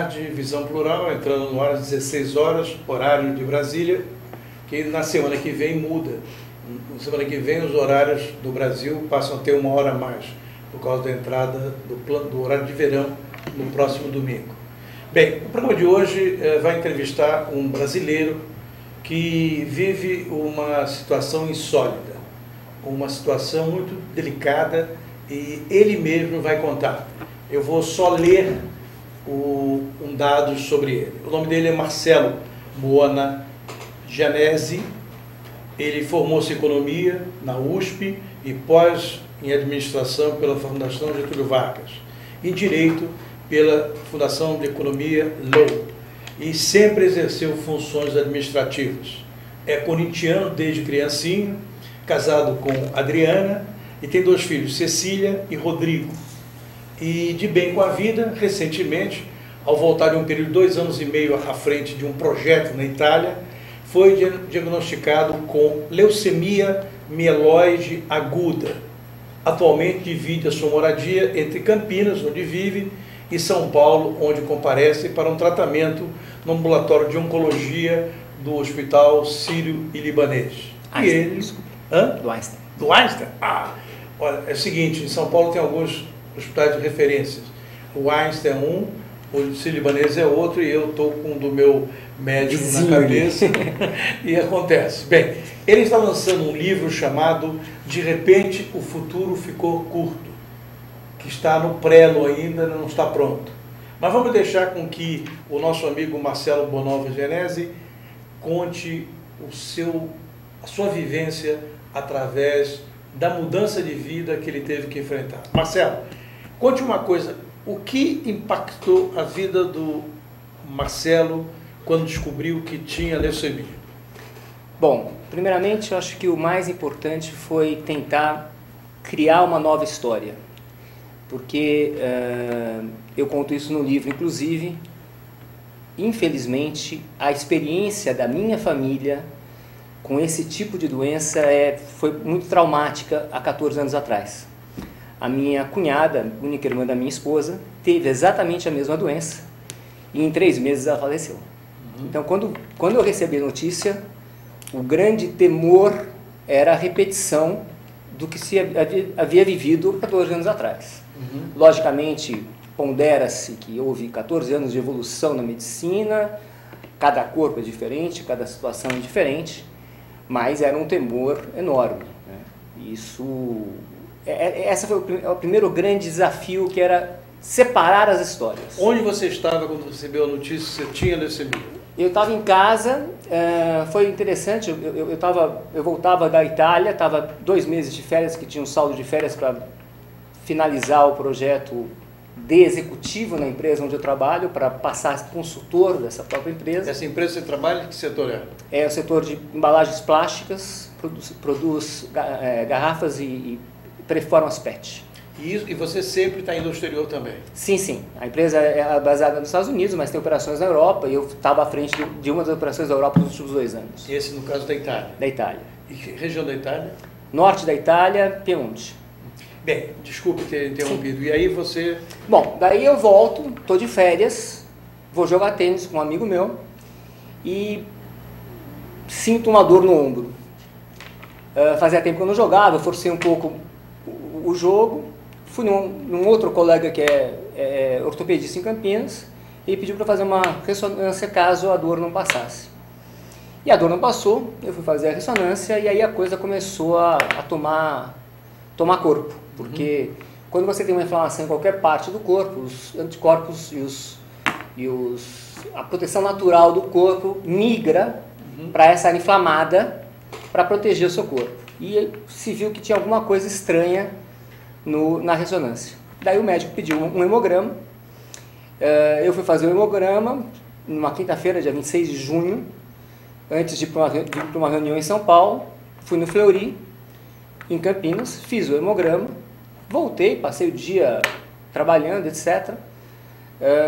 tarde, Visão Plural, entrando no ar às 16 horas, horário de Brasília, que na semana que vem muda. Na semana que vem os horários do Brasil passam a ter uma hora a mais, por causa da entrada do horário de verão no próximo domingo. Bem, o programa de hoje vai entrevistar um brasileiro que vive uma situação insólita, uma situação muito delicada, e ele mesmo vai contar. Eu vou só ler um dado sobre ele. O nome dele é Marcelo Moana Janesi. Ele formou-se em Economia na USP e pós em Administração pela Fundação Getúlio Vargas, em Direito pela Fundação de Economia Law, e sempre exerceu funções administrativas. É corintiano desde criancinha, casado com Adriana, e tem 2 filhos, Cecília e Rodrigo. E de bem com a vida, recentemente, ao voltar de um período de 2 anos e meio à frente de um projeto na Itália, foi diagnosticado com leucemia mieloide aguda. Atualmente divide a sua moradia entre Campinas, onde vive, e São Paulo, onde comparece para um tratamento no ambulatório de oncologia do Hospital Sírio e Libanês. Einstein, e ele... Hã? Do Einstein. Do Einstein? Ah, olha, é o seguinte, em São Paulo tem alguns hospitais de referências. O Einstein é um, o Sírio-Libanês é outro, e eu estou com o do meu médico na cabeça, e acontece. Bem, ele está lançando um livro chamado De Repente o Futuro Ficou Curto, que está no prelo ainda, não está pronto. Mas vamos deixar com que o nosso amigo Marcelo Bonova Genesi conte a sua vivência através da mudança de vida que ele teve que enfrentar. Marcelo, conte uma coisa, o que impactou a vida do Marcelo quando descobriu que tinha leucemia? Bom, primeiramente eu acho que o mais importante foi tentar criar uma nova história, porque eu conto isso no livro, inclusive, infelizmente, a experiência da minha família com esse tipo de doença foi muito traumática há 14 anos atrás. A minha cunhada, única irmã da minha esposa, teve exatamente a mesma doença e em 3 meses ela faleceu. Então, quando eu recebi a notícia, o grande temor era a repetição do que se havia vivido 14 anos atrás. Logicamente, pondera-se que houve 14 anos de evolução na medicina, cada corpo é diferente, cada situação é diferente, mas era um temor enorme, né? Esse foi o primeiro grande desafio, que era separar as histórias. Onde você estava quando recebeu a notícia que você tinha leucemia? Eu estava em casa, foi interessante, eu voltava da Itália, estava 2 meses de férias, que tinha um saldo de férias para finalizar o projeto de executivo na empresa onde eu trabalho, para passar a consultor dessa própria empresa. Essa empresa você trabalha em que setor é? É o setor de embalagens plásticas, produz garrafas e preformas PET. E você sempre está indo ao exterior também? Sim, sim. A empresa é baseada nos Estados Unidos, mas tem operações na Europa, e eu estava à frente de uma das operações da Europa nos últimos 2 anos. E esse, no caso, da Itália? Da Itália. E que região da Itália? Norte da Itália, Piemonte. Bem, desculpe ter interrompido. Sim. E aí você... Bom, daí eu volto, estou de férias, vou jogar tênis com um amigo meu e sinto uma dor no ombro. Fazia tempo que eu não jogava, eu forcei um pouco o jogo, fui num outro colega que é ortopedista em Campinas, e pediu para fazer uma ressonância caso a dor não passasse. E a dor não passou, eu fui fazer a ressonância e aí a coisa começou a tomar corpo, porque quando você tem uma inflamação em qualquer parte do corpo, os anticorpos a proteção natural do corpo migra para essa área inflamada para proteger o seu corpo. E se viu que tinha alguma coisa estranha na ressonância. Daí o médico pediu um hemograma, eu fui fazer o hemograma numa quinta-feira, dia 26 de junho, antes de ir para uma reunião em São Paulo. Fui no Fleury, em Campinas, fiz o hemograma, voltei, passei o dia trabalhando, etc.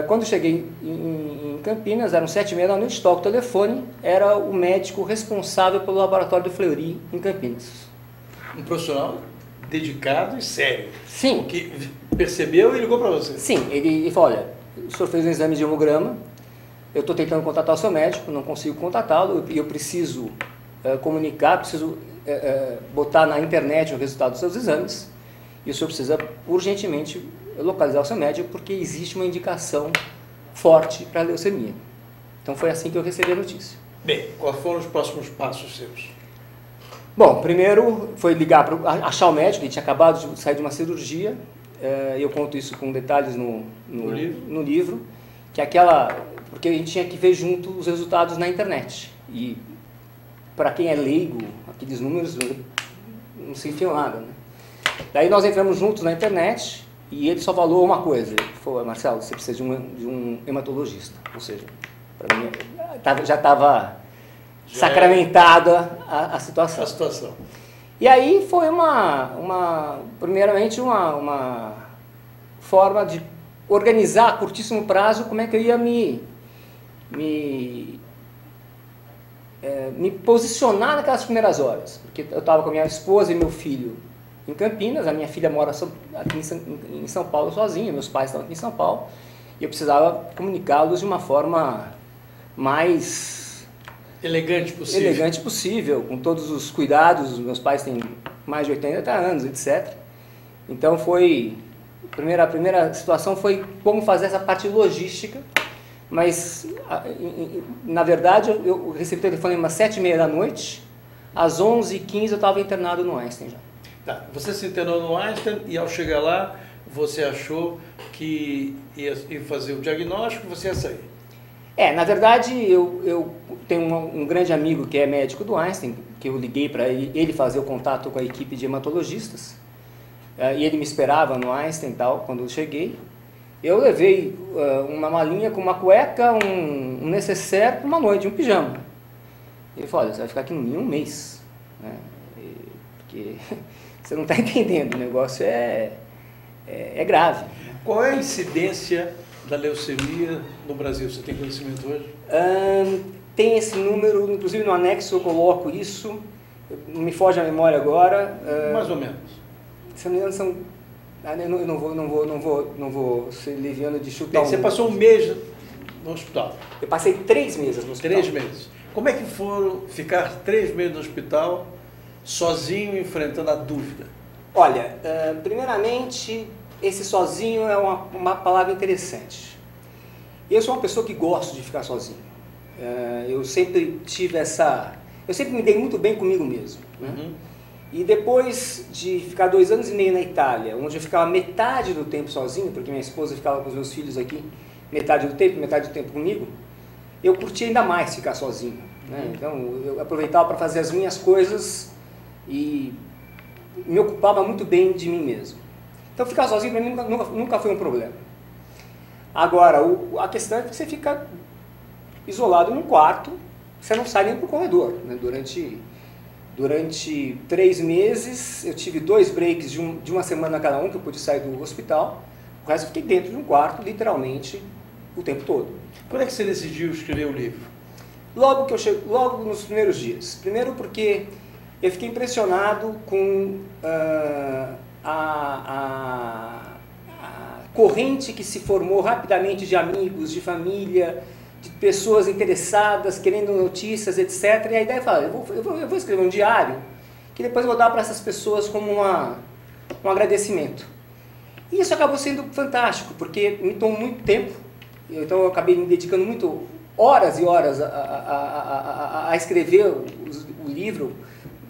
Quando cheguei em Campinas, eram 7h30 da noite, toco o telefone, era o médico responsável pelo laboratório do Fleury, em Campinas. Um profissional dedicado e sério. Sim. Que percebeu e ligou para você. Sim, ele falou, olha, o senhor fez um exame de hemograma, eu estou tentando contatar o seu médico, não consigo contatá-lo, e eu preciso comunicar, preciso botar na internet o resultado dos seus exames, e o senhor precisa urgentemente localizar o seu médico, porque existe uma indicação forte para a leucemia. Então foi assim que eu recebi a notícia. Bem, quais foram os próximos passos seus? Bom, primeiro foi ligar para achar o médico, ele tinha acabado de sair de uma cirurgia, eu conto isso com detalhes no livro, que porque a gente tinha que ver junto os resultados na internet, e para quem é leigo, aqueles números não se enfiam nada, né? Daí nós entramos juntos na internet, e ele só falou uma coisa, ele falou: Marcelo, você precisa de um hematologista, ou seja, para mim já estava sacramentada a situação. A situação. E aí foi primeiramente uma forma de organizar a curtíssimo prazo como é que eu ia me posicionar naquelas primeiras horas. Porque eu estava com a minha esposa e meu filho em Campinas, a minha filha mora aqui em São Paulo sozinha, meus pais estão aqui em São Paulo, e eu precisava comunicá-los de uma forma mais elegante possível, com todos os cuidados. Meus pais têm mais de 80 anos, etc. Então a primeira situação foi como fazer essa parte logística, mas na verdade eu recebi o telefone umas 7h30 da noite, às 11h15 eu estava internado no Einstein já. Tá, você se internou no Einstein e ao chegar lá você achou que ia fazer o diagnóstico, você ia sair? Na verdade, eu tenho um grande amigo que é médico do Einstein, que eu liguei para ele fazer o contato com a equipe de hematologistas, e ele me esperava no Einstein e tal, quando eu cheguei. Eu levei uma malinha com uma cueca, um necessaire para uma noite, um pijama. Ele falou: olha, você vai ficar aqui no mínimo um mês, né? Porque você não está entendendo, o negócio é grave. Qual é a incidência da leucemia no Brasil? Você tem conhecimento hoje? Tem esse número, inclusive no anexo eu coloco isso, não me foge a memória agora. Mais ou menos. Se não me engano são... Eu não vou ser liviano de chutar. Você passou um mês no hospital? Eu passei 3 meses no hospital. 3 meses. Como é que foram ficar 3 meses no hospital, sozinho, enfrentando a dúvida? Olha, primeiramente, esse sozinho é uma palavra interessante. Eu sou uma pessoa que gosto de ficar sozinho. Eu sempre tive eu sempre me dei muito bem comigo mesmo, né? Uhum. E depois de ficar 2 anos e meio na Itália, onde eu ficava metade do tempo sozinho, porque minha esposa ficava com os meus filhos aqui, metade do tempo comigo, eu curti ainda mais ficar sozinho, né? Então eu aproveitava para fazer as minhas coisas e me ocupava muito bem de mim mesmo. Então ficar sozinho para mim nunca foi um problema. Agora, a questão é que você fica isolado num quarto, você não sai nem para o corredor, né? Durante 3 meses, eu tive 2 breaks de uma semana cada um, que eu pude sair do hospital. O resto eu fiquei dentro de um quarto, literalmente, o tempo todo. Quando é que você decidiu escrever o livro? Logo nos primeiros dias. Primeiro porque eu fiquei impressionado com a corrente que se formou rapidamente de amigos, de família, de pessoas interessadas, querendo notícias, etc. E a ideia é falar: eu vou escrever um diário, que depois eu vou dar para essas pessoas como um agradecimento. E isso acabou sendo fantástico, porque me tomou muito tempo, então eu acabei me dedicando horas e horas a escrever o livro,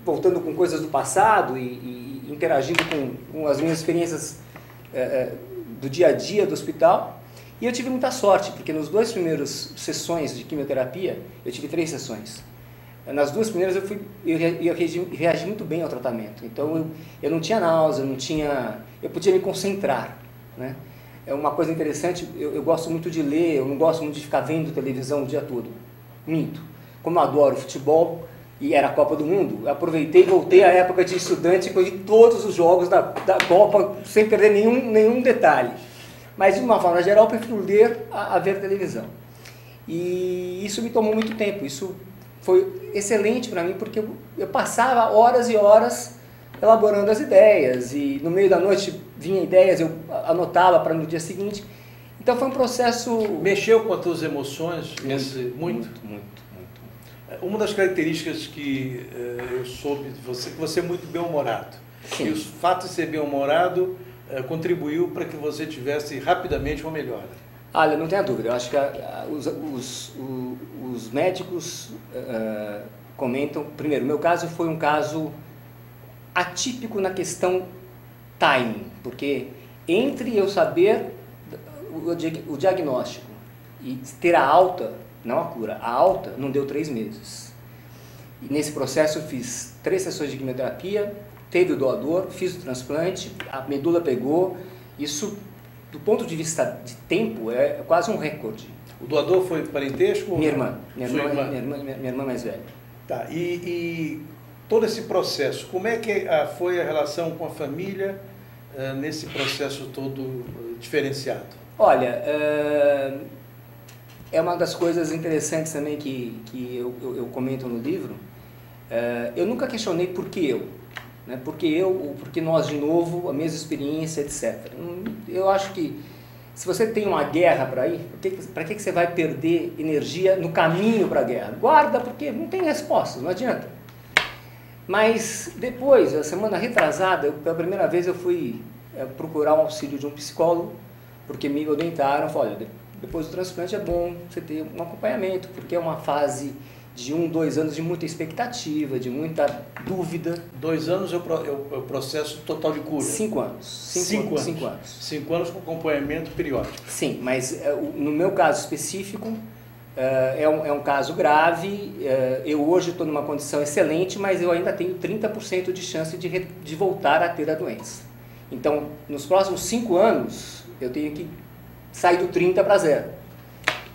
voltando com coisas do passado e interagindo com as minhas experiências do dia a dia do hospital. E eu tive muita sorte, porque nas 2 primeiras sessões de quimioterapia, eu tive 3 sessões. Nas 2 primeiras eu reagi muito bem ao tratamento. Então eu não tinha náusea, eu podia me concentrar, né? É uma coisa interessante, eu gosto muito de ler, eu não gosto muito de ficar vendo televisão o dia todo. Minto. Como eu adoro futebol e era a Copa do Mundo, eu aproveitei e voltei à época de estudante e vi todos os jogos da Copa sem perder nenhum detalhe. Mas, de uma forma geral, eu prefiro ler a ver televisão. E isso me tomou muito tempo. Isso foi excelente para mim, porque eu passava horas e horas elaborando as ideias. E no meio da noite vinha ideias, eu anotava para no dia seguinte. Então foi um processo... Mexeu com as tuas emoções? Muito. Uma das características que eu soube de você, que você é muito bem-humorado. Sim. E o fato de ser bem-humorado contribuiu para que você tivesse rapidamente uma melhora. Olha, não tenha dúvida. Eu acho que os médicos comentam... Primeiro, o meu caso foi um caso atípico na questão timing, porque entre eu saber o diagnóstico e ter a alta, não a cura, a alta não deu 3 meses. E nesse processo eu fiz 3 sessões de quimioterapia, teve o doador, fiz o transplante, a medula pegou. Isso, do ponto de vista de tempo, é quase um recorde. O doador foi parentesco? Minha irmã mais velha. Tá, e todo esse processo, como é que foi a relação com a família nesse processo todo diferenciado? Olha, é uma das coisas interessantes também que eu comento no livro. Eu nunca questionei por que eu, né? Por que eu, ou por que nós de novo, a mesma experiência, etc. Eu acho que se você tem uma guerra para ir, para que você vai perder energia no caminho para a guerra? Guarda, porque não tem resposta, não adianta. Mas depois, a semana retrasada, pela primeira vez eu fui procurar um auxílio de um psicólogo, porque me orientaram, falaram, olha, depois do transplante é bom você ter um acompanhamento, porque é uma fase de 1, 2 anos de muita expectativa, de muita dúvida. 2 anos é o processo total de cura? 5 anos. 5 anos. 5 anos com acompanhamento periódico. Sim, mas no meu caso específico, é um caso grave. Eu hoje estou numa condição excelente, mas eu ainda tenho 30% de chance de voltar a ter a doença. Então, nos próximos 5 anos, eu tenho que sair do 30 para 0.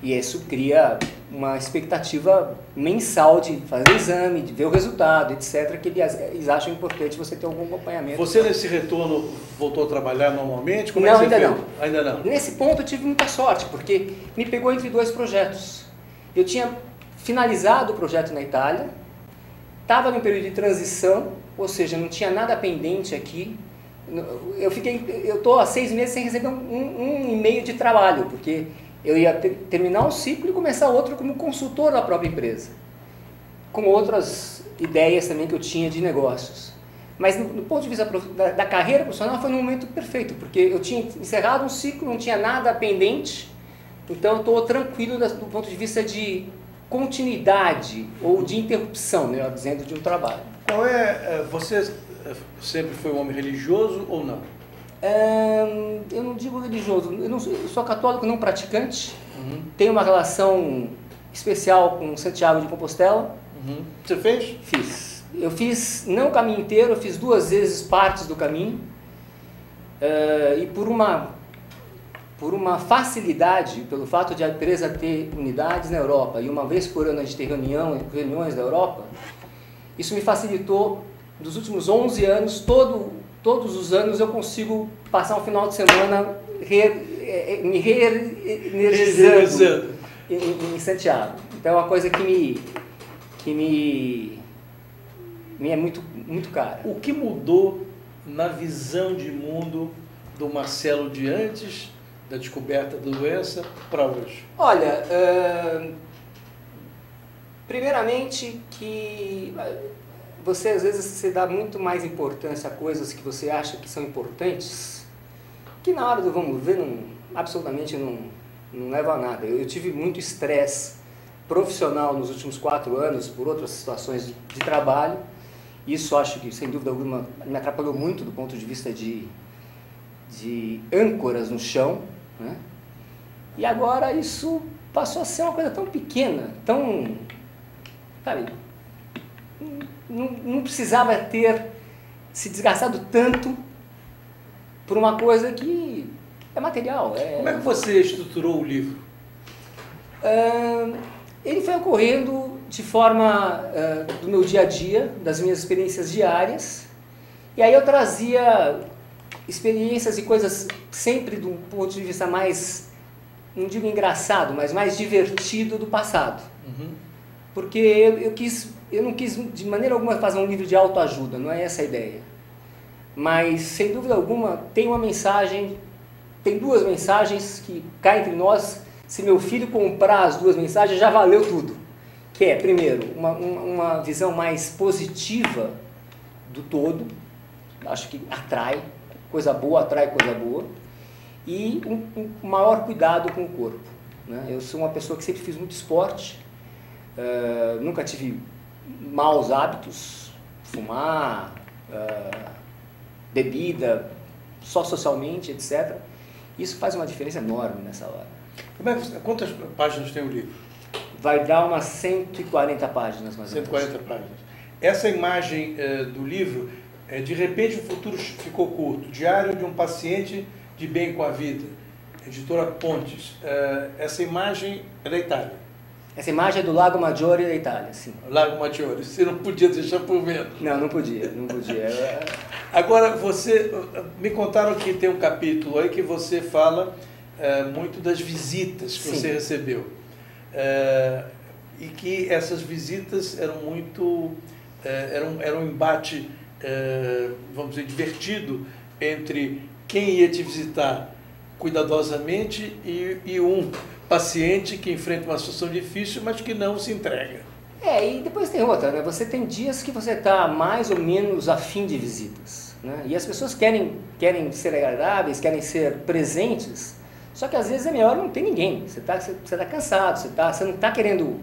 E isso cria uma expectativa mensal de fazer o exame, de ver o resultado, etc., que eles acham importante você ter algum acompanhamento. Você, nesse retorno, voltou a trabalhar normalmente? Não, ainda não. Ainda não. Nesse ponto eu tive muita sorte, porque me pegou entre 2 projetos. Eu tinha finalizado o projeto na Itália, estava no período de transição, ou seja, não tinha nada pendente aqui. Eu estou há 6 meses sem receber um e-mail de trabalho, porque eu ia terminar um ciclo e começar outro como consultor da própria empresa, com outras ideias também que eu tinha de negócios. Mas no ponto de vista da carreira profissional foi um momento perfeito, porque eu tinha encerrado um ciclo, não tinha nada pendente, então eu estou tranquilo do ponto de vista de continuidade ou de interrupção, melhor dizendo, de um trabalho. Você sempre foi um homem religioso ou não? Eu não digo religioso, eu sou católico não praticante, tenho uma relação especial com Santiago de Compostela. Você fez? Fiz. Eu fiz, não o caminho inteiro, eu fiz 2 vezes partes do caminho, e por uma facilidade, pelo fato de a empresa ter unidades na Europa, e uma vez por ano a gente ter reuniões da Europa, isso me facilitou. Dos últimos 11 anos, todos os anos eu consigo passar um final de semana me reenergizando em Santiago. Então é uma coisa que me é muito, muito cara. O que mudou na visão de mundo do Marcelo de antes da descoberta da doença para hoje? Olha, primeiramente que você às vezes dá muito mais importância a coisas que você acha que são importantes, que na hora do vamos ver absolutamente não leva a nada. Eu tive muito estresse profissional nos últimos 4 anos por outras situações de trabalho. Isso acho que, sem dúvida alguma, me atrapalhou muito do ponto de vista de âncoras no chão, né? E agora isso passou a ser uma coisa tão pequena, tão... Sabe, não precisava ter se desgastado tanto por uma coisa que é material. Como é que você estruturou o livro? Ele foi ocorrendo de forma do meu dia a dia, das minhas experiências diárias, e aí eu trazia experiências e coisas sempre de um ponto de vista mais, não digo engraçado, mas mais divertido do passado. Porque eu não quis de maneira alguma fazer um livro de autoajuda, não é essa a ideia. Mas, sem dúvida alguma, tem uma mensagem tem 2 mensagens que cá entre nós, se meu filho comprar as 2 mensagens, já valeu tudo. Que é, primeiro, uma visão mais positiva do todo, acho que atrai, coisa boa atrai coisa boa, e um maior cuidado com o corpo, né? Eu sou uma pessoa que sempre fiz muito esporte, nunca tive maus hábitos, fumar, bebida, só socialmente, etc. Isso faz uma diferença enorme nessa hora. Quantas páginas tem o livro? Vai dar umas 140 páginas, mais ou menos. 140 páginas. Essa imagem do livro, de repente o futuro ficou curto. Diário de um paciente de bem com a vida. Editora Pontes. Essa imagem é da Itália. Essa imagem é do Lago Maggiore da Itália, sim. Lago Maggiore. Você não podia deixar por menos. Não podia, não podia. Agora, me contaram que tem um capítulo aí que você fala muito das visitas que você recebeu. E que essas visitas eram muito... Era um embate, vamos dizer, divertido entre quem ia te visitar cuidadosamente e um paciente que enfrenta uma situação difícil, mas que não se entrega. E depois tem outra, né? Você tem dias que você está mais ou menos afim de visitas, né? E as pessoas querem ser agradáveis, querem ser presentes, só que às vezes é melhor não ter ninguém. Você tá cansado, você não está querendo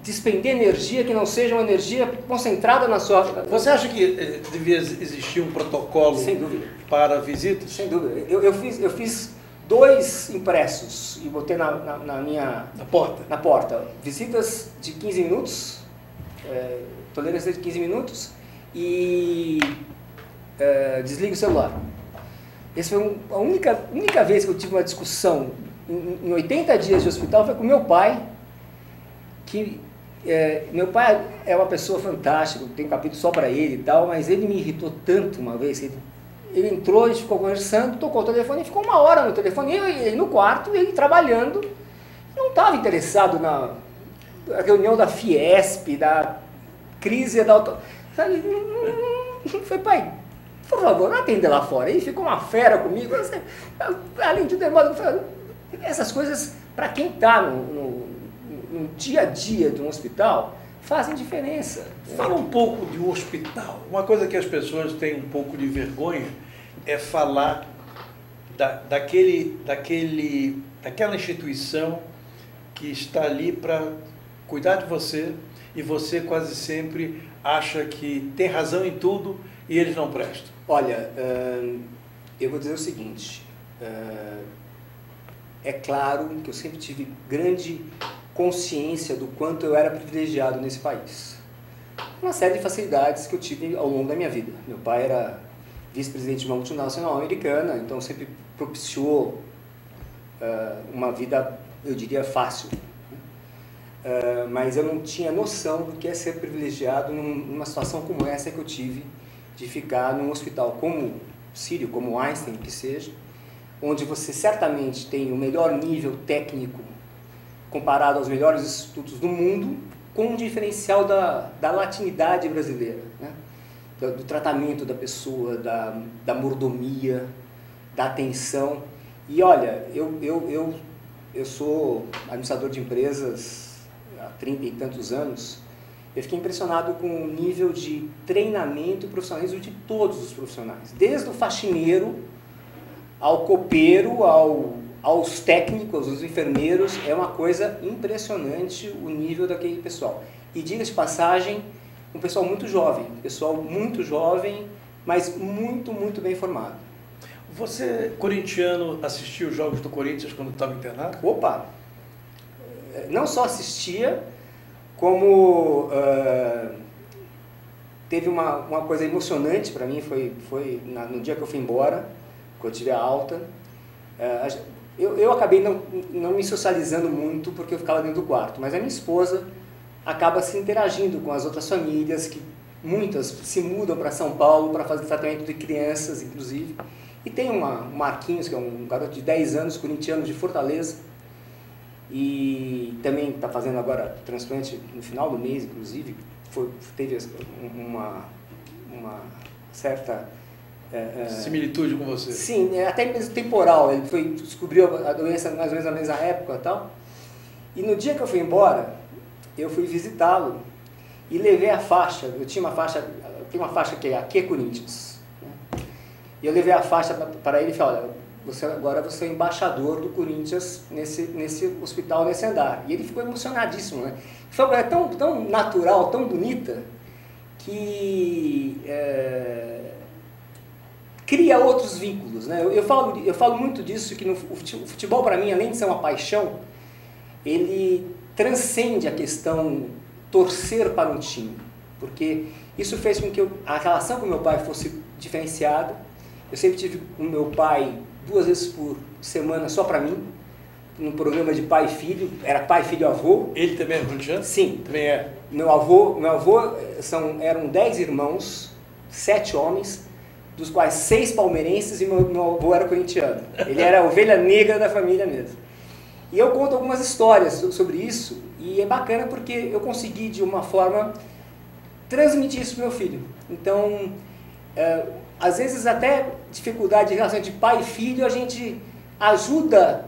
despender energia que não seja uma energia concentrada na sua... Você acha que devia existir um protocolo para visitas? Sem dúvida. Eu fiz 2 impressos e botei na minha... Na porta? Na porta. Visitas de 15 minutos, tolerância de 15 minutos e desligue o celular. Essa foi a única vez que eu tive uma discussão em 80 dias de hospital, foi com meu pai, que... meu pai é uma pessoa fantástica, tem um capítulo só para ele e tal, mas ele me irritou tanto uma vez. Ele entrou, a gente ficou conversando, tocou o telefone e ficou 1 hora no telefone, ele no quarto, ele trabalhando, não estava interessado na reunião da Fiesp, da crise da auto... Sabe? Foi, pai, por favor, não atenda lá fora. Ele ficou uma fera comigo, além de demora, essas coisas, para quem está no dia a dia de um hospital, fazem diferença. Fala um pouco de um hospital. Uma coisa que as pessoas têm um pouco de vergonha é falar daquela instituição que está ali para cuidar de você e você quase sempre acha que tem razão em tudo e eles não prestam. Olha, eu vou dizer o seguinte, é claro que eu sempre tive grande consciência do quanto eu era privilegiado nesse país. Uma série de facilidades que eu tive ao longo da minha vida. Meu pai era vice-presidente de uma multinacional americana, então sempre propiciou uma vida, eu diria, fácil. Mas eu não tinha noção do que é ser privilegiado numa situação como essa que eu tive, de ficar num hospital como Sírio, como Einstein, que seja, onde você certamente tem o melhor nível técnico comparado aos melhores institutos do mundo, com um diferencial da latinidade brasileira, né? Do tratamento da pessoa, da mordomia, da atenção. E olha, eu sou administrador de empresas há 30 e tantos anos, eu fiquei impressionado com o nível de treinamento e profissionalismo de todos os profissionais, desde o faxineiro ao copeiro, aos técnicos, os enfermeiros. É uma coisa impressionante o nível daquele pessoal. E diga-se de passagem, um pessoal muito jovem, mas muito, muito bem formado. Você, corintiano, assistiu os jogos do Corinthians quando estava internado? Opa! Não só assistia, como teve uma coisa emocionante para mim, foi no dia que eu fui embora, que eu tive a alta. Eu acabei não me socializando muito porque eu ficava dentro do quarto, mas a minha esposa acaba se interagindo com as outras famílias, que muitas se mudam para São Paulo para fazer tratamento de crianças, inclusive. E tem o Marquinhos, que é um garoto de 10 anos, corintiano de Fortaleza, e também está fazendo agora transplante no final do mês, inclusive. Teve uma certa similitude com você. Sim, até mesmo temporal. Ele descobriu a doença mais ou menos na mesma época e tal. E no dia que eu fui embora, eu fui visitá-lo e levei a faixa. Eu tinha uma faixa, tem uma faixa que é Aqui é Corinthians. Né? E eu levei a faixa para ele e falei, olha, agora você é embaixador do Corinthians nesse hospital, nesse andar. E ele ficou emocionadíssimo, né? Foi uma coisa tão natural, tão bonita, que cria outros vínculos, né? Eu falo muito disso, que o futebol para mim, além de ser uma paixão, ele transcende a questão torcer para um time, porque isso fez com que a relação com meu pai fosse diferenciada. Eu sempre tive com meu pai 2 vezes por semana só para mim, num programa de pai e filho, era pai, filho, avô. Ele também é corintiano? Sim. Também é. Meu avô eram 10 irmãos, 7 homens, dos quais 6 palmeirenses, e meu avô era corintiano. Ele era a ovelha negra da família mesmo. E eu conto algumas histórias sobre isso, e é bacana porque eu consegui, de uma forma, transmitir isso para o meu filho. Então, às vezes até dificuldade de relação de pai e filho, a gente ajuda,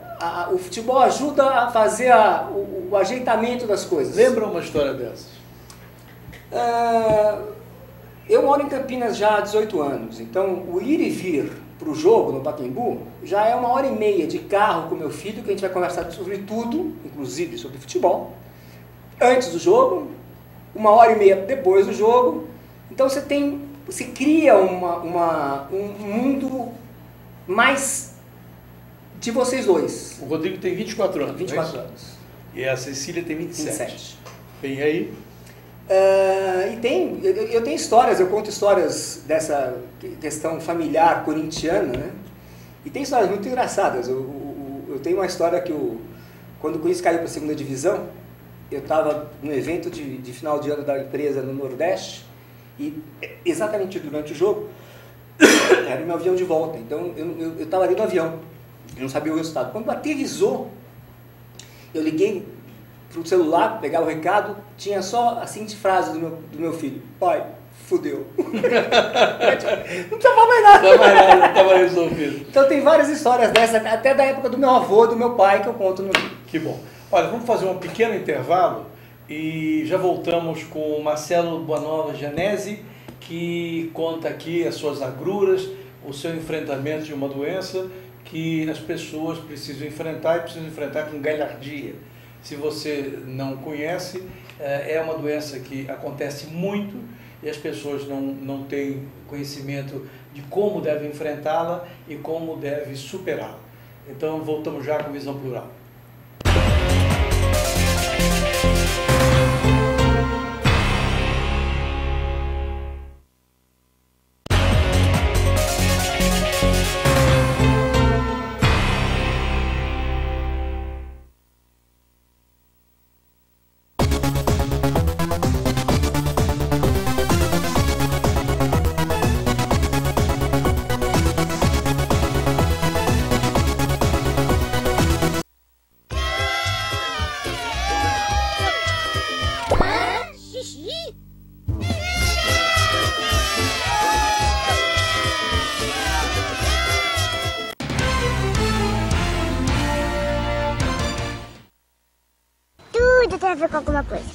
o futebol ajuda a fazer o ajeitamento das coisas. Lembra uma história dessas? Eu moro em Campinas já há 18 anos, então o ir e vir para o jogo no Pacaembu já é 1h30 de carro com meu filho, que a gente vai conversar sobre tudo, inclusive sobre futebol, antes do jogo, 1h30 depois do jogo. Então você cria um mundo mais de vocês dois. O Rodrigo tem 24 anos. 24 anos. E a Cecília tem 27. Bem aí? Eu tenho histórias, eu conto histórias dessa questão familiar corintiana, né? E tem histórias muito engraçadas. Eu tenho uma história que quando o Corinthians caiu para a 2ª divisão, eu estava no evento de final de ano da empresa no Nordeste, e exatamente durante o jogo, era o meu avião de volta. Então eu estava ali no avião, eu não sabia o resultado. Quando aterrissou, eu liguei para o celular, pegar o recado, tinha só a seguinte frase do meu filho: pai, fudeu. Não precisava mais nada. Não estava resolvido. Então tem várias histórias dessas, até da época do meu avô e do meu pai, que eu conto no livro. Que bom. Olha, vamos fazer um pequeno intervalo e já voltamos com o Marcelo Boanova Genesi, que conta aqui as suas agruras, o seu enfrentamento de uma doença que as pessoas precisam enfrentar, e precisam enfrentar com galhardia. Se você não conhece, é uma doença que acontece muito e as pessoas não têm conhecimento de como devem enfrentá-la e como devem superá-la. Então, voltamos já com Visão Plural. Tudo tem a ver com alguma coisa.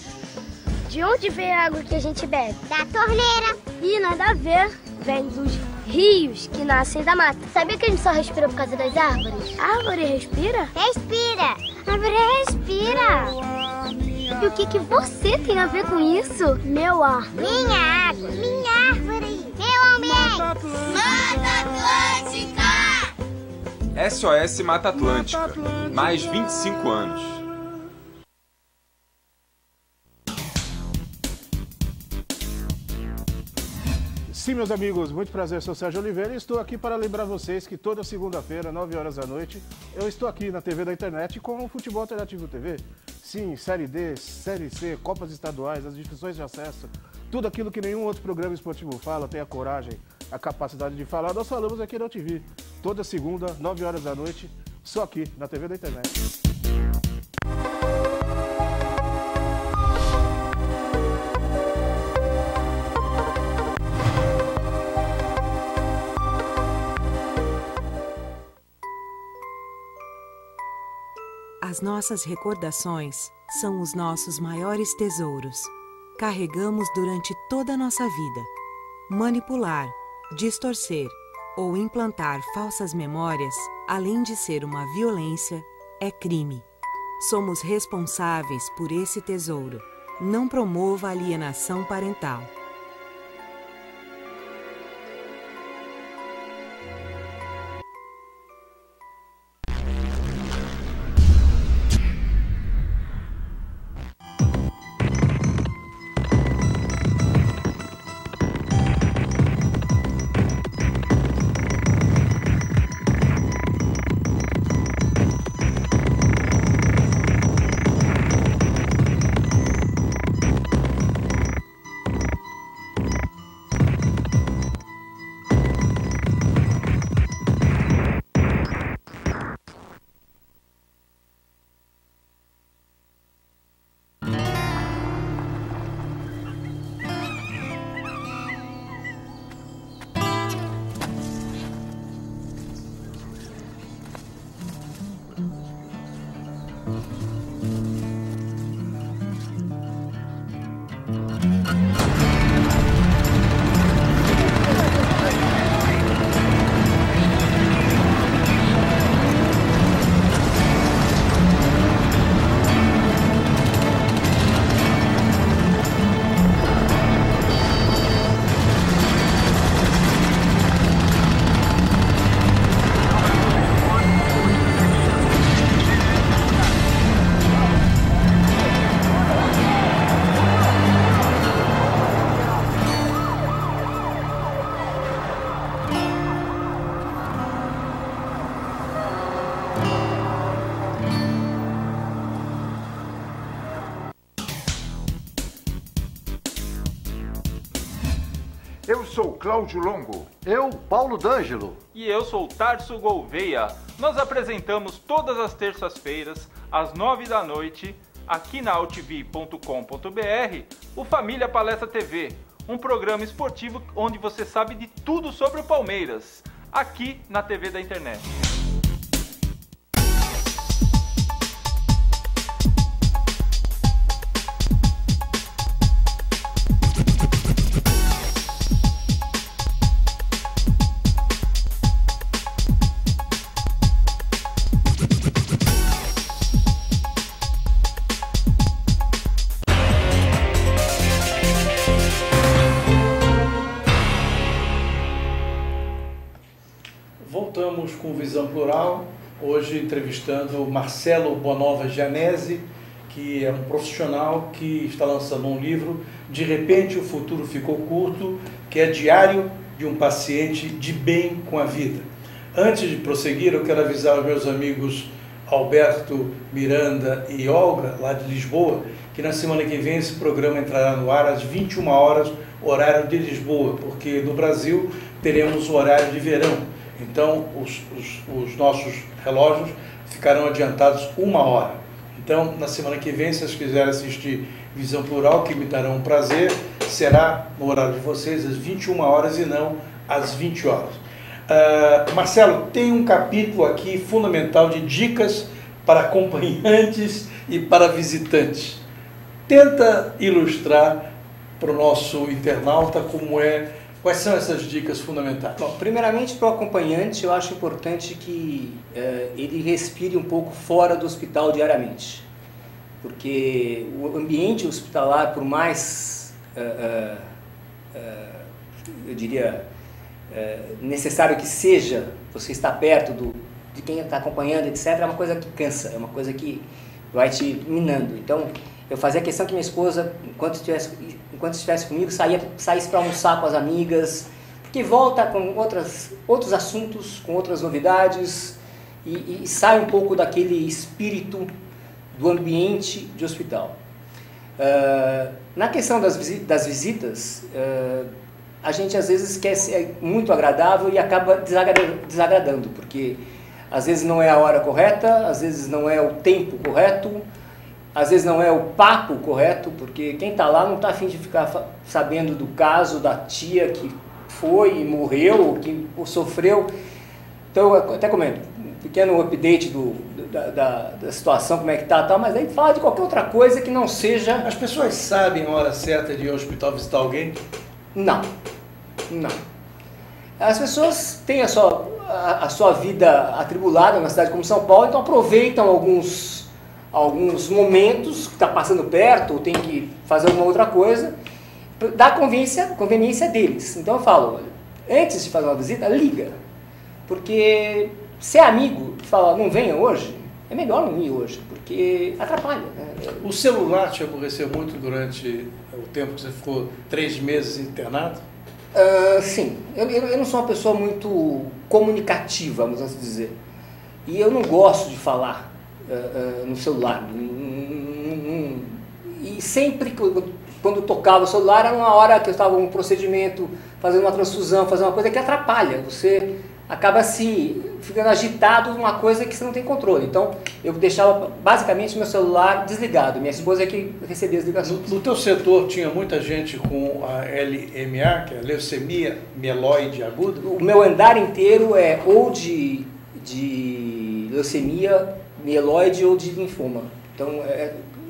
De onde vem a água que a gente bebe? Da torneira. Ih, nada a ver. Vem dos rios que nascem da mata. Sabia que a gente só respira por causa das árvores? A árvore respira? Respira. A árvore respira. E o que você tem a ver com isso? Meu ar. Minha água. Minha árvore. Meu ambiente. Mata Atlântica! SOS Mata Atlântica. Mais 25 anos. Sim, meus amigos, muito prazer, sou Sérgio Oliveira e estou aqui para lembrar vocês que toda segunda-feira, 9 horas da noite, eu estou aqui na TV da internet com o Futebol Alternativo TV. Sim, Série D, Série C, Copas Estaduais, as divisões de acesso, tudo aquilo que nenhum outro programa esportivo fala, tem a coragem, a capacidade de falar, nós falamos aqui na TV. Toda segunda, 9 horas da noite, só aqui na TV da internet. nossas recordações são os nossos maiores tesouros. Carregamos durante toda a nossa vida. Manipular, distorcer ou implantar falsas memórias, além de ser uma violência, é crime. Somos responsáveis por esse tesouro. Não promova alienação parental. Eu sou Cláudio Longo. Eu, Paulo D'Angelo. E eu sou Tarso Gouveia. Nós apresentamos todas as terças-feiras, às 9 da noite, aqui na altv.com.br, o Família Palestra TV, um programa esportivo onde você sabe de tudo sobre o Palmeiras, aqui na TV da internet. Voltamos com Visão Plural, hoje entrevistando Marcelo Bonova Gianesi, que é um profissional que está lançando um livro, De Repente o Futuro Ficou Curto, que é diário de um paciente de bem com a vida. Antes de prosseguir, eu quero avisar os meus amigos Alberto, Miranda e Olga, lá de Lisboa, que na semana que vem esse programa entrará no ar às 21 horas, horário de Lisboa, porque no Brasil teremos o horário de verão. Então, os nossos relógios ficarão adiantados 1 hora. Então, na semana que vem, se vocês quiserem assistir Visão Plural, que me darão um prazer, será no horário de vocês, às 21 horas e não às 20 horas. Marcelo, tem um capítulo aqui fundamental de dicas para acompanhantes e para visitantes. Tenta ilustrar para o nosso internauta quais são essas dicas fundamentais? Bom, primeiramente, para o acompanhante, eu acho importante que ele respire um pouco fora do hospital diariamente. Porque o ambiente hospitalar, por mais, eu diria, necessário que seja, você estar perto de quem está acompanhando, etc., é uma coisa que cansa, é uma coisa que vai te minando. Então, eu fazia questão que minha esposa, enquanto estivesse comigo, saísse para almoçar com as amigas, porque volta com outros assuntos, com outras novidades, e sai um pouco daquele espírito do ambiente de hospital. Na questão das visitas, a gente às vezes quer ser muito agradável e acaba desagradando, porque às vezes não é a hora correta, às vezes não é o tempo correto, às vezes não é o papo correto, porque quem está lá não está a fim de ficar sabendo do caso da tia que foi e morreu, que sofreu. Então, eu até comento, pequeno update da situação, como é que tá, tal, mas aí fala de qualquer outra coisa que não seja... As pessoas sabem a hora certa de ir ao hospital visitar alguém? Não. As pessoas têm a sua vida atribulada na cidade como São Paulo, então aproveitam alguns momentos que está passando perto, ou tem que fazer alguma outra coisa, da conveniência deles. Então eu falo, olha, antes de fazer uma visita, liga. Porque se é amigo e fala, não venha hoje, é melhor não ir hoje, porque atrapalha. Né? O celular te aborreceu muito durante o tempo que você ficou 3 meses internado? Sim. Eu não sou uma pessoa muito comunicativa, vamos assim dizer. E eu não gosto de falar no celular. E sempre quando tocava o celular era uma hora que eu estava em um procedimento, fazendo uma transfusão, fazendo uma coisa que atrapalha. Você acaba ficando agitado numa coisa que você não tem controle. Então, eu deixava basicamente meu celular desligado. Minha esposa é que recebia as ligações. No teu setor tinha muita gente com a LMA, que é a leucemia mieloide aguda? O meu andar inteiro é ou de leucemia mieloide ou de linfoma. Então,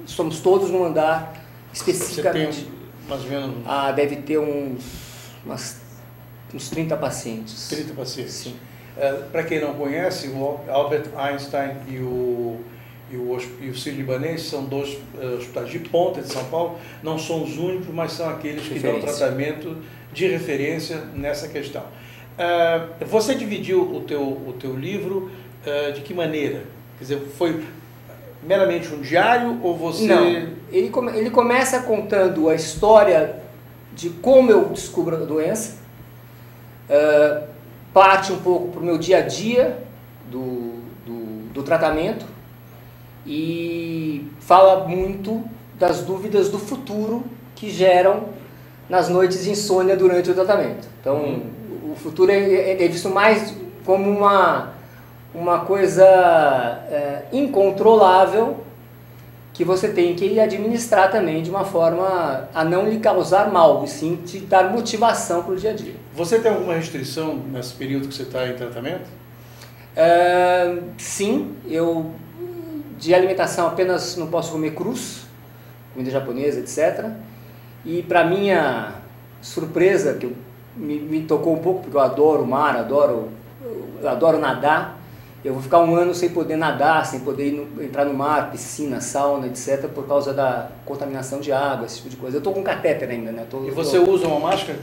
somos todos num andar especificamente. Você tem mais ou menos... deve ter uns 30 pacientes. 30 pacientes? Sim. Para quem não conhece, o Albert Einstein e o Sírio-Libanês são 2 hospitais de ponta de São Paulo. Não são os únicos, mas são aqueles que dão tratamento de referência nessa questão. Você dividiu o teu livro de que maneira? Quer dizer, foi meramente um diário ou você... Não, ele começa contando a história de como eu descubro a doença, parte um pouco para o meu dia a dia do tratamento e fala muito das dúvidas do futuro que geram nas noites de insônia durante o tratamento. Então, o futuro é visto mais como uma coisa incontrolável que você tem que administrar também de uma forma a não lhe causar mal, e sim te dar motivação para o dia a dia. Você tem alguma restrição nesse período que você está em tratamento? Sim, eu de alimentação apenas não posso comer crus, comida japonesa, etc. E para minha surpresa, que me tocou um pouco, porque eu adoro o mar, eu adoro nadar, eu vou ficar 1 ano sem poder nadar, sem poder entrar no mar, piscina, sauna, etc., por causa da contaminação de água, esse tipo de coisa. Eu estou com catéter ainda, né? E você usa uma máscara?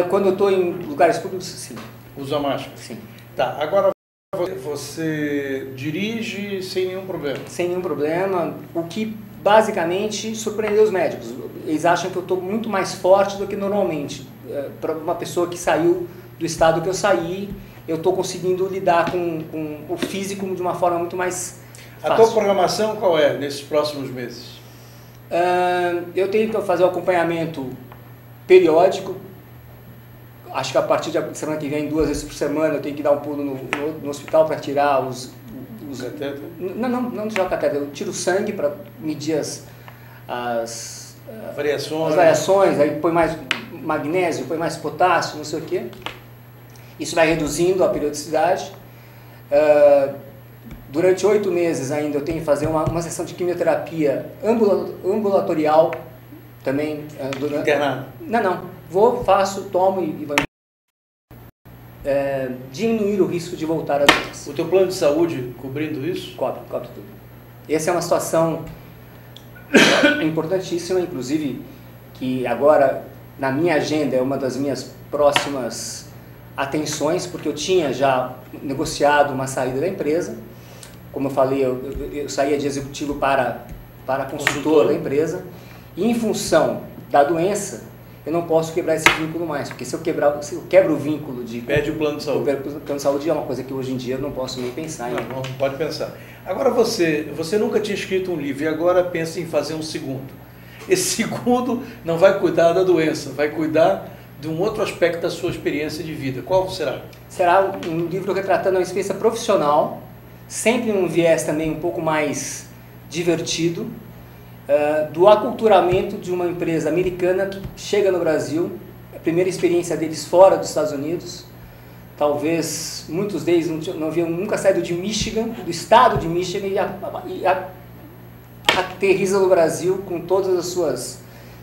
Quando eu estou em lugares públicos, sim. Usa máscara? Sim. Tá, agora você dirige sem nenhum problema? Sem nenhum problema, o que basicamente surpreendeu os médicos. Eles acham que eu estou muito mais forte do que normalmente. Para uma pessoa que saiu do estado que eu saí, eu estou conseguindo lidar com o físico de uma forma muito mais fácil. A tua programação qual é nesses próximos meses? Eu tenho que fazer um acompanhamento periódico. Acho que a partir da semana que vem, 2 vezes por semana, eu tenho que dar um pulo no hospital para tirar os catéter? Não tirar o catéter, eu tiro o sangue para medir as variações, aí põe mais magnésio, põe mais potássio, não sei o quê. Isso vai reduzindo a periodicidade. Durante 8 meses ainda eu tenho que fazer uma sessão de quimioterapia ambulatorial também. Internado? Não. Vou, faço, tomo e vou. Diminuir o risco de voltar às vezes. O teu plano de saúde cobrindo isso? Cobre tudo. Essa é uma situação importantíssima, inclusive, que agora na minha agenda é uma das minhas próximas atenções, porque eu tinha já negociado uma saída da empresa. Como eu falei, eu saía de executivo para consultor da empresa, e em função da doença, eu não posso quebrar esse vínculo mais, porque se eu quebro o vínculo de... Perde o plano de saúde. O plano de saúde é uma coisa que hoje em dia eu não posso nem pensar. Não pode pensar. Agora você nunca tinha escrito um livro e agora pensa em fazer um segundo. Esse segundo não vai cuidar da doença, vai cuidar de um outro aspecto da sua experiência de vida. Qual será? Será um livro retratando uma experiência profissional, sempre num viés também um pouco mais divertido, do aculturamento de uma empresa americana que chega no Brasil, a primeira experiência deles fora dos Estados Unidos, talvez muitos deles não haviam nunca saído de Michigan, do estado de Michigan, e aterriza no Brasil com todas as suas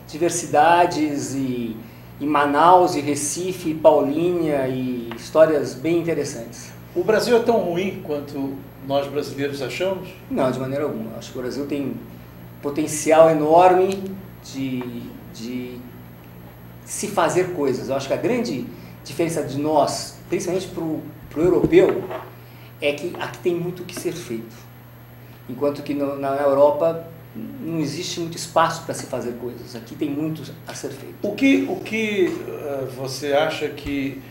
diversidades, e Manaus, e Recife, e Paulínia, e histórias bem interessantes. O Brasil é tão ruim quanto nós brasileiros achamos? Não, de maneira alguma. Acho que o Brasil tem potencial enorme de se fazer coisas. Eu acho que a grande diferença de nós, principalmente para o europeu, é que aqui tem muito o que ser feito. Enquanto que na Europa não existe muito espaço para se fazer coisas. Aqui tem muito a ser feito. O que você acha que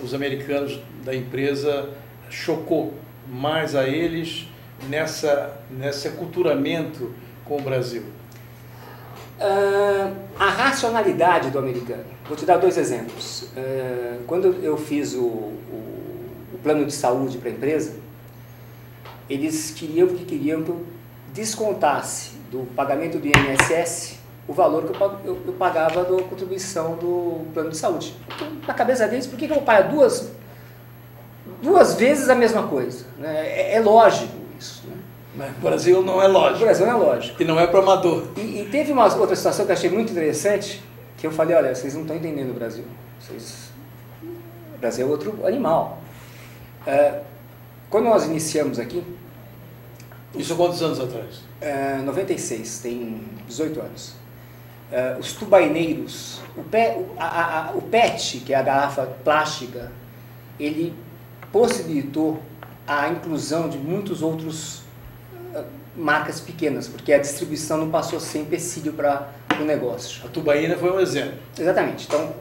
os americanos da empresa chocou mais a eles nesse aculturamento com o Brasil? A racionalidade do americano. Vou te dar 2 exemplos. Quando eu fiz o plano de saúde para a empresa, eles queriam que eu descontasse do pagamento do INSS o valor que eu pagava da contribuição do plano de saúde. Então, na cabeça deles, por que eu vou pagar duas vezes a mesma coisa? É lógico isso, né? Mas o Brasil não é lógico. O Brasil não é lógico. E não é para amador. E teve uma outra situação que eu achei muito interessante, que eu falei, olha, vocês não estão entendendo o Brasil. O Brasil é outro animal. Quando nós iniciamos aqui... Isso há quantos anos atrás? 96, tem 18 anos. Os tubaineiros, o PET, que é a garrafa plástica, ele possibilitou a inclusão de muitos outros marcas pequenas, porque a distribuição não passou a ser empecilho para o negócio. A tubaína foi um exemplo. Exatamente. Então,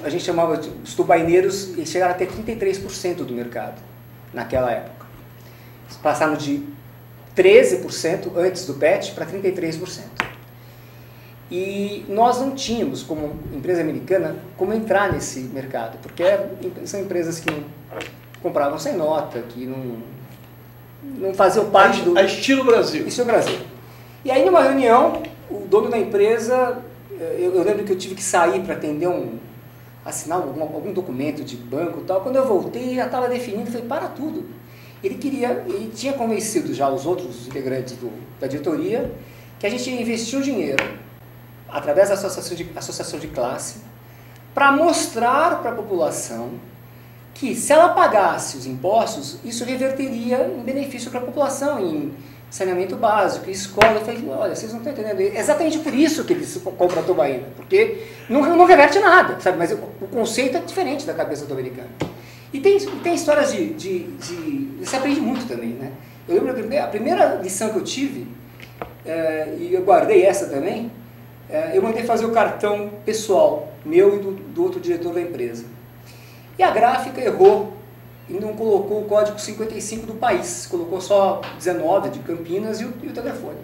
a gente chamava os tubaineiros, eles chegaram a ter 33% do mercado naquela época. Eles passaram de 13% antes do PET para 33%. E nós não tínhamos, como empresa americana, como entrar nesse mercado, porque são empresas que não compravam sem nota, que não faziam parte do... A estilo Brasil. Estilo Brasil. E aí, numa reunião, o dono da empresa, eu lembro que eu tive que sair para atender assinar algum documento de banco e tal. Quando eu voltei, já estava definido, eu falei, para tudo. Ele tinha convencido já os outros integrantes da diretoria que a gente ia investir o dinheiro através da associação de classe para mostrar para a população que se ela pagasse os impostos, isso reverteria em benefício para a população, em saneamento básico, em escola. Eu falei, olha, vocês não estão entendendo. É exatamente por isso que eles compram a tubaína, porque não reverte nada, sabe? Mas o conceito é diferente da cabeça do americano. E tem histórias você aprende muito também, né? Eu lembro a primeira lição que eu tive, e eu guardei essa também, eu mandei fazer o cartão pessoal, meu e do outro diretor da empresa. E a gráfica errou e não colocou o código 55 do país, colocou só 19 de Campinas e o telefone.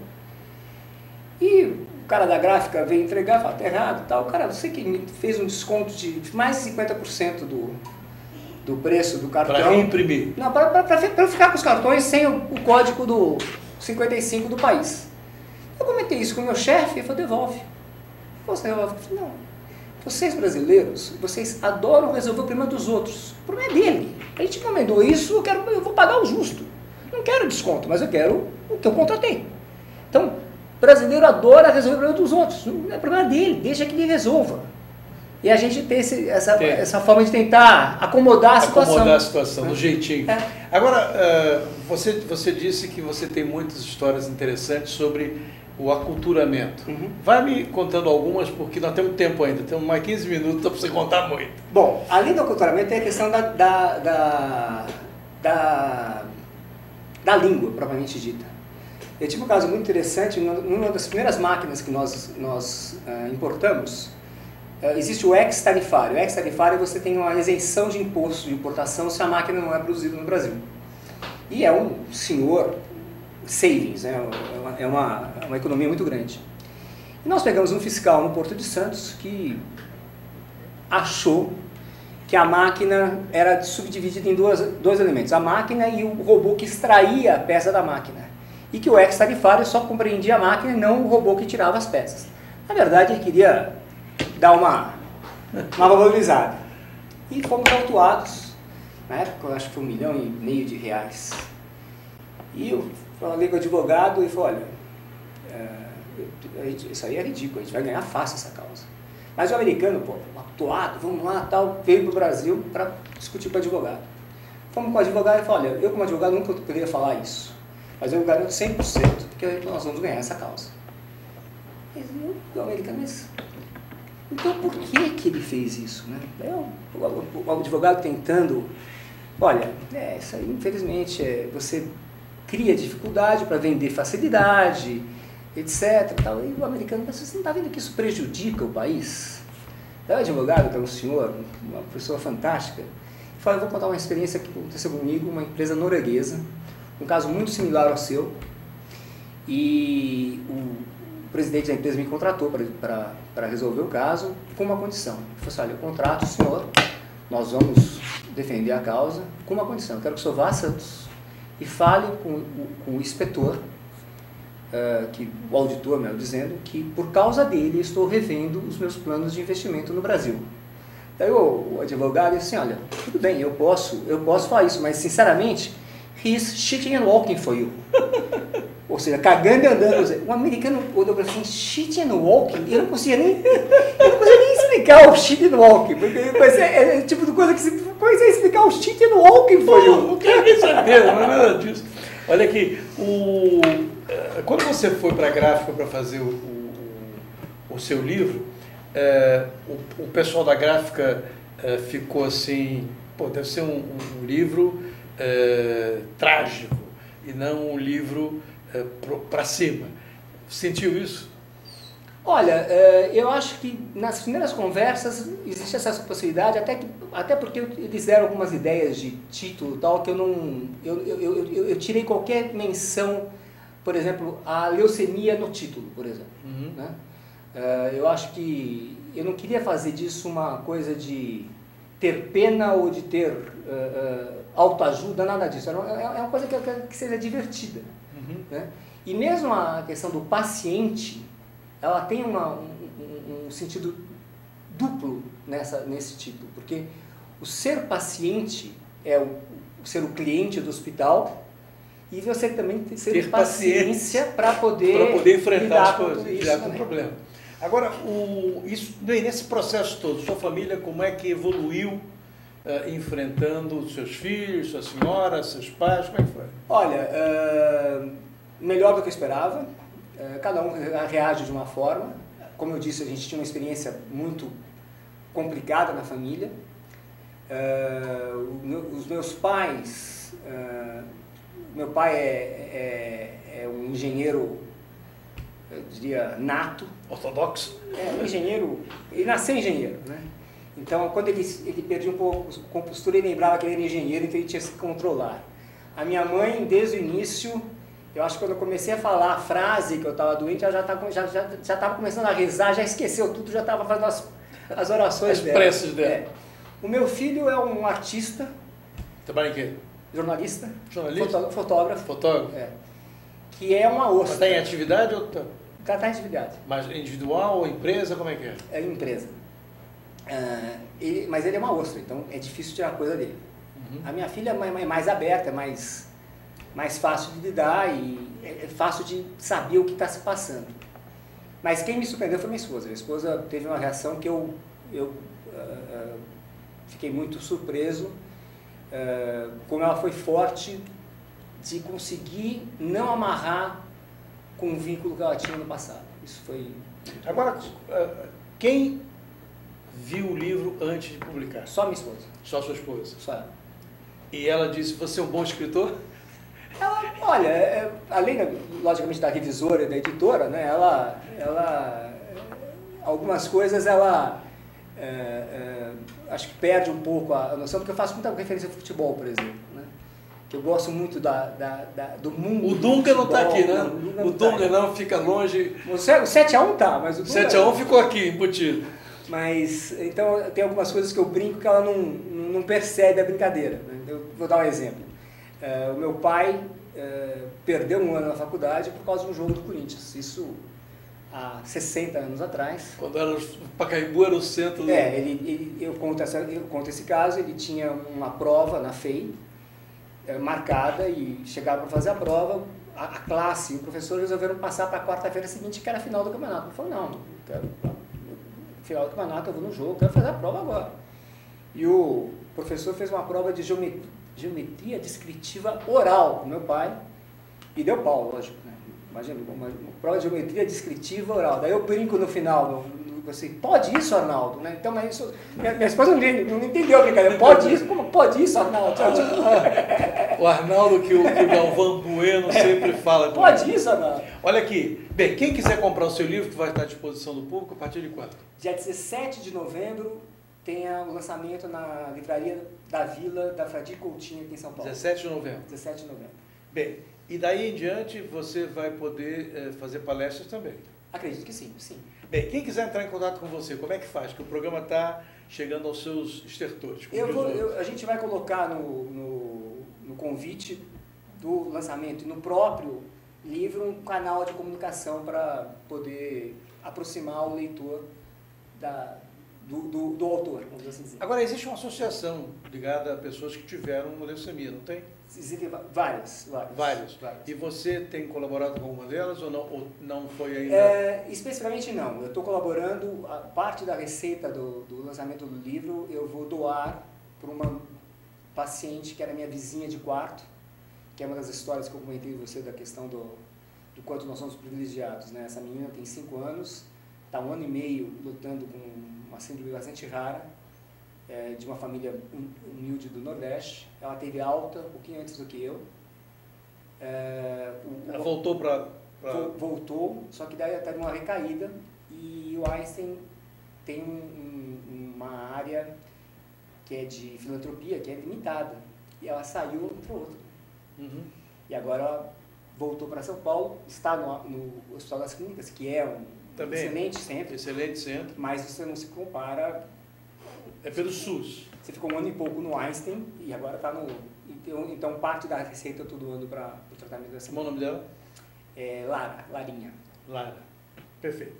E o cara da gráfica veio entregar e falou, tá errado, tal. Cara, você que me fez um desconto de mais de 50% do preço do cartão. Para imprimir? Não, para eu ficar com os cartões sem o código do 55 do país. Eu comentei isso com o meu chefe e ele falou, devolve. Você devolve? Eu falei, não. Vocês brasileiros, vocês adoram resolver o problema dos outros. O problema é dele. A gente encomendou isso, eu vou pagar o justo. Não quero desconto, mas eu quero o que eu contratei. Então, o brasileiro adora resolver o problema dos outros. Não é problema dele, deixa que ele resolva. E a gente tem essa forma de tentar acomodar a situação. Acomodar a situação, do jeitinho. Agora, você disse que você tem muitas histórias interessantes sobre o aculturamento. Vai me contando algumas, porque nós temos tempo ainda, temos mais 15 minutos para você contar muito. Bom, além do aculturamento, tem a questão da língua, propriamente dita. Eu tive um caso muito interessante, numa das primeiras máquinas que nós importamos, existe o ex-tarifário. O ex-tarifário, você tem uma isenção de imposto de importação se a máquina não é produzida no Brasil. E é um senhor savings, né? É uma economia muito grande. E nós pegamos um fiscal no Porto de Santos que achou que a máquina era subdividida em dois elementos, a máquina e o robô que extraía a peça da máquina. E que o ex-tarifário só compreendia a máquina e não o robô que tirava as peças. Na verdade, ele queria dar uma valorizada. E fomos autuados. Na época eu acho que foi R$1,5 milhão. E eu falei com o advogado e falei, olha, isso aí é ridículo, a gente vai ganhar fácil essa causa. Mas o americano, pô, atuado, vamos lá, tal, veio para o Brasil para discutir com o advogado. Fomos com o advogado e falei, olha, eu como advogado nunca poderia falar isso, mas eu garanto 100% que nós vamos ganhar essa causa. Mas o americano, mas então por que ele fez isso, né? O advogado tentando, olha, isso aí infelizmente você cria dificuldade para vender facilidade, etc. Tal. E o americano, mas você não está vendo que isso prejudica o país? O advogado, que é um senhor, uma pessoa fantástica, falou, eu vou contar uma experiência que aconteceu comigo, uma empresa norueguesa, um caso muito similar ao seu, e o presidente da empresa me contratou para resolver o caso com uma condição. Ele falou assim, olha, eu contrato o senhor, nós vamos defender a causa com uma condição. Eu quero que o senhor vá a Santos e fale com o inspetor, o auditor, melhor dizendo, que por causa dele eu estou revendo os meus planos de investimento no Brasil. Daí o advogado disse assim, olha, tudo bem, eu posso falar isso, mas sinceramente, he's shitting and walking for you. Ou seja, cagando e andando. O americano olhou para assim, shitting and walking, eu não conseguia nem explicar o shitting and walking, porque é o tipo de coisa que você precisa explicar o shitting and walking for you. Não quero nem saber, não é nada disso. Olha aqui, quando você foi para a gráfica para fazer o seu livro, o pessoal da gráfica ficou assim, pô, deve ser um livro trágico e não um livro para cima. Sentiu isso? Olha, eu acho que nas primeiras conversas existe essa possibilidade, até porque eles deram algumas ideias de título tal, que eu tirei qualquer menção, por exemplo, a leucemia no título, por exemplo. Uhum. Né? Eu acho que eu não queria fazer disso uma coisa de ter pena ou de ter autoajuda, nada disso. É uma coisa que eu quero que seja divertida. Uhum. Né? E mesmo a questão do paciente, ela tem um sentido duplo nesse título, porque o ser paciente é ser o cliente do hospital e você também ter paciência para poder enfrentar as coisas, lidar com o né? problema. Agora, nesse processo todo, sua família, como é que evoluiu enfrentando seus filhos, sua senhora, seus pais, como é que foi? Olha, melhor do que eu esperava, cada um reage de uma forma. Como eu disse, a gente tinha uma experiência muito complicada na família. Os meus pais, meu pai é um engenheiro, eu diria, nato. Ortodoxo? Um engenheiro, ele nasceu engenheiro, né? Então, quando ele perdia um pouco a compostura, ele lembrava que ele era engenheiro, então ele tinha que se controlar. A minha mãe, desde o início, eu acho que quando eu comecei a falar a frase que eu estava doente, ela já estava começando a rezar, já esqueceu tudo, já estava fazendo as orações dela. As preces dela. O meu filho é um artista. Trabalha em quê? Jornalista. Jornalista? Fotógrafo. Fotógrafo. Que é uma ostra. Mas está em atividade ou está? Está em atividade. Mas individual ou empresa, como é que é? É empresa. Mas ele é uma ostra, então é difícil tirar coisa dele. Uhum. A minha filha é mais aberta, é mais fácil de lidar e é fácil de saber o que está se passando. Mas quem me surpreendeu foi minha esposa. Minha esposa teve uma reação que eu fiquei muito surpreso, como ela foi forte de conseguir não amarrar com o vínculo que ela tinha no passado. Isso foi... Agora, quem viu o livro antes de publicar? Só minha esposa. Só sua esposa? Só ela. E ela disse, você é um bom escritor? Ela, olha, além, logicamente, da revisora e da editora, né, ela algumas coisas, ela acho que perde um pouco a noção, porque eu faço muita referência ao futebol, por exemplo, né, que eu gosto muito do mundo. O Dunga não está aqui, né? Não, o Dunga não, fica longe. O 7-1 tá, mas o Dunga... 7-1 ficou aqui, embutido. Mas, então, tem algumas coisas que eu brinco que ela não percebe a brincadeira, né? Eu vou dar um exemplo. O meu pai perdeu um ano na faculdade por causa de um jogo do Corinthians. Isso há 60 anos atrás. Quando o Pacaembu era o centro do... Eu conto esse caso, ele tinha uma prova na FEI, marcada, e chegava para fazer a prova, a classe e o professor resolveram passar para a quarta-feira seguinte, que era a final do campeonato. Ele falou, não, final do campeonato eu vou no jogo, quero fazer a prova agora. E o professor fez uma prova de geometria descritiva oral com meu pai, e deu pau, lógico, né? Imagina, uma prova de geometria descritiva oral. Daí eu brinco no final, assim, pode isso, Arnaldo? Né? Então, mas isso, minha esposa não entendeu a brincadeira. Pode isso? Como pode isso, Arnaldo? O Arnaldo que o Galvão Bueno sempre fala. Pode isso, Arnaldo? Olha aqui. Bem, quem quiser comprar o seu livro, que vai estar à disposição do público, a partir de quando? Dia 17 de novembro tem o lançamento na livraria da Vila, da Fradi Coutinho, aqui em São Paulo. 17 de novembro. 17 de novembro. Bem, e daí em diante você vai poder fazer palestras também? Acredito que sim, sim. Bem, quem quiser entrar em contato com você, como é que faz? Que o programa está chegando aos seus estertores. A gente vai colocar no convite do lançamento e no próprio livro um canal de comunicação para poder aproximar o leitor do autor, vamos assim dizer. Agora, existe uma associação ligada a pessoas que tiveram leucemia, não tem? Existem várias. E você tem colaborado com alguma delas ou não foi ainda? Especificamente não. Eu estou colaborando, a parte da receita do lançamento do livro eu vou doar para uma paciente que era minha vizinha de quarto, que é uma das histórias que eu comentei com você da questão do quanto nós somos privilegiados, né? Essa menina tem 5 anos, está 1 ano e meio lutando com uma síndrome bastante rara, de uma família humilde do Nordeste. Ela teve alta um pouquinho antes do que eu. Ela voltou para... Voltou, só que daí ela teve uma recaída, e o Einstein tem uma área que é de filantropia, que é limitada. E ela saiu para outra. Uhum. E agora ela voltou para São Paulo, está no Hospital das Clínicas, que é um excelente centro. Excelente centro. Mas você não se compara... É pelo SUS. Você ficou 1 ano e pouco no Einstein e agora está no... Então parte da receita eu estou doando para o tratamento dessa... Qual o nome dela? Larinha. Lara. Perfeito.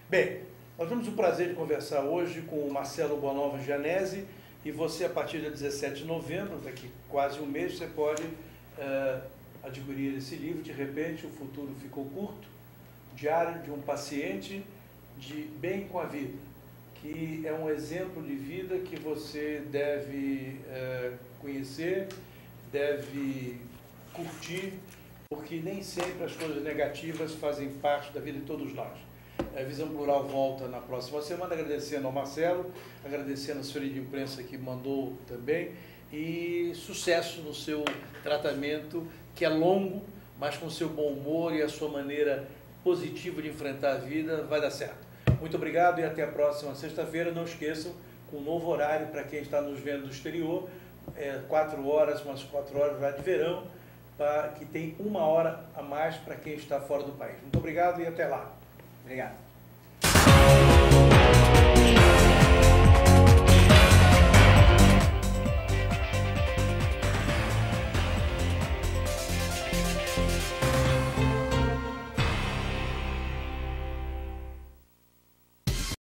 Bem, nós temos o prazer de conversar hoje com o Marcelo Bonova Gianesi, e você, a partir de 17 de novembro, daqui quase um mês, você pode adquirir esse livro. De repente, o futuro ficou curto. Diário de um paciente de bem com a vida, que é um exemplo de vida que você deve conhecer, deve curtir, porque nem sempre as coisas negativas fazem parte da vida de todos nós. A Visão Plural volta na próxima semana, agradecendo ao Marcelo, agradecendo a assessoria de imprensa que mandou também, e sucesso no seu tratamento, que é longo, mas com o seu bom humor e a sua maneira positiva de enfrentar a vida, vai dar certo. Muito obrigado e até a próxima sexta-feira. Não esqueçam, com um novo horário para quem está nos vendo do exterior, 4 horas, umas 4 horas já de verão, que tem 1 hora a mais para quem está fora do país. Muito obrigado e até lá. Obrigado.